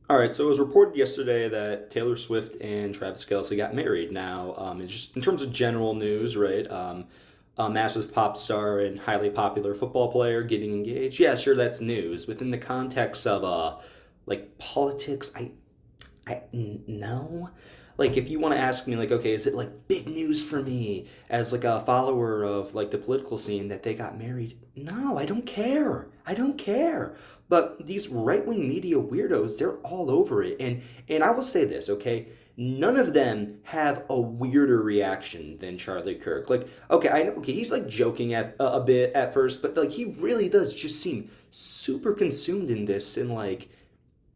All right, so it was reported yesterday that Taylor Swift and Travis Kelce got married. Now, just in terms of general news, right? A massive pop star and highly popular football player getting engaged. Yeah, sure, that's news. Within the context of like politics, no. Like, if you want to ask me, like, okay, is it like big news for me as like a follower of like the political scene that they got married? No, I don't care. I don't care. But these right-wing media weirdos, they're all over it. And I will say this, okay? None of them have a weirder reaction than Charlie Kirk. Like, okay, I know, okay, he's like joking at a bit at first, but like he really does just seem super consumed in this and like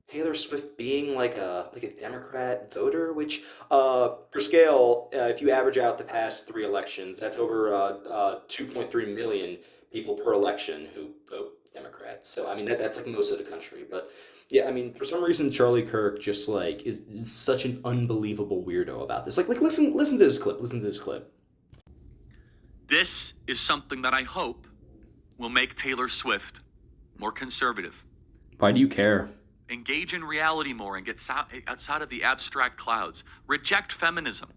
Taylor Swift being like a Democrat voter, which for scale, if you average out the past three elections, that's over 2.3 million people per election who vote Democrat. So I mean that's like most of the country. But yeah, I mean for some reason Charlie Kirk just like is such an unbelievable weirdo about this. Like listen to this clip. Listen to this clip. This is something that I hope will make Taylor Swift more conservative. Why do you care? Engage in reality more and get outside of the abstract clouds. Reject feminism.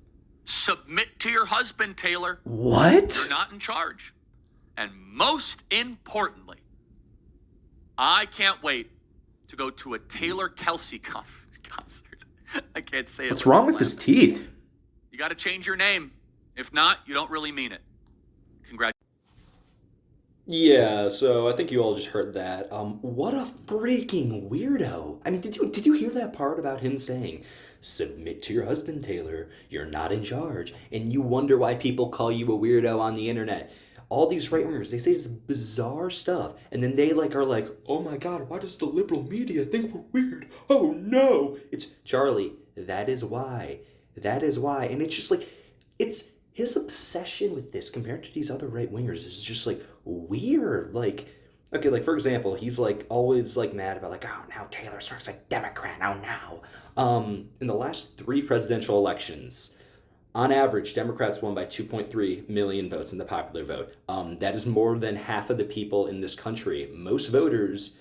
Submit to your husband, Taylor. What? You're not in charge. And most importantly, I can't wait to go to a Taylor Kelce concert. I can't say it. What's wrong with his teeth? You got to change your name. If not, you don't really mean it. Congratulations. Yeah, so I think you all just heard that. What a freaking weirdo. I mean, did you hear that part about him saying, "Submit to your husband, Taylor. You're not in charge." And you wonder why people call you a weirdo on the internet. All these right wingers, they say this bizarre stuff, and then they like are like, "Oh my God, why does the liberal media think we're weird? Oh no!" It's Charlie. That is why. That is why. And it's just like, it's his obsession with this compared to these other right wingers is just like weird. Like, okay, like for example, he's like always like mad about like, oh now Taylor Swift's a Democrat. Oh now. In the last three presidential elections, on average, Democrats won by 2.3 million votes in the popular vote. That is more than half of the people in this country. Most voters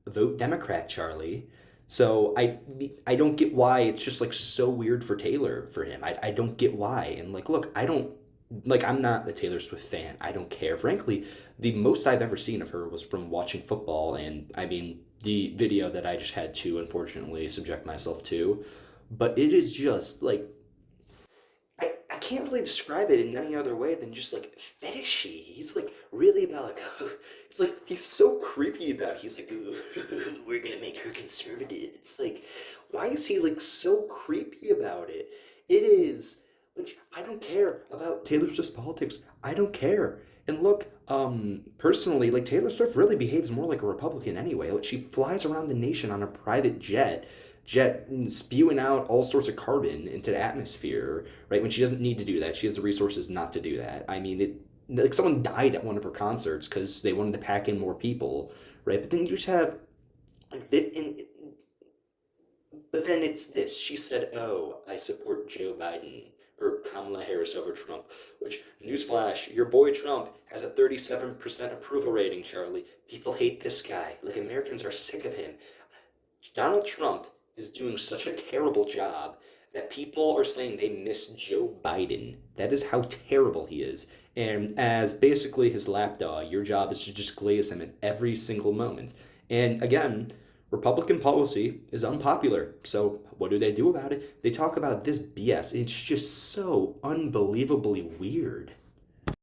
vote Democrat, Charlie. So I don't get why it's just like so weird for Taylor for him. I don't get why. And like look, I don't like I'm not a Taylor Swift fan. I don't care. Frankly, the most I've ever seen of her was from watching football and I mean the video that I just had to unfortunately subject myself to. But it is just like I can't really describe it in any other way than just like fetishy. He's like really about like it's like he's so creepy about it. He's like, "Ooh, we're gonna make her conservative." It's like, why is he like so creepy about it? It is like I don't care about Taylor Swift's politics. I don't care. And look, personally, like Taylor Swift really behaves more like a Republican anyway. Like she flies around the nation on a private jet spewing out all sorts of carbon into the atmosphere, right? When she doesn't need to do that, she has the resources not to do that. I mean, it like someone died at one of her concerts because they wanted to pack in more people, right? But then you just have like but then it's this. She said, "Oh, I support Joe Biden or Kamala Harris over Trump." Which, newsflash, your boy Trump has a 37% approval rating, Charlie. People hate this guy. Like Americans are sick of him. Donald Trump is doing such a terrible job that people are saying they miss Joe Biden. That is how terrible he is. And as basically his lapdog, your job is to just glaze him at every single moment. And again, Republican policy is unpopular. So what do they do about it? They talk about this BS. It's just so unbelievably weird.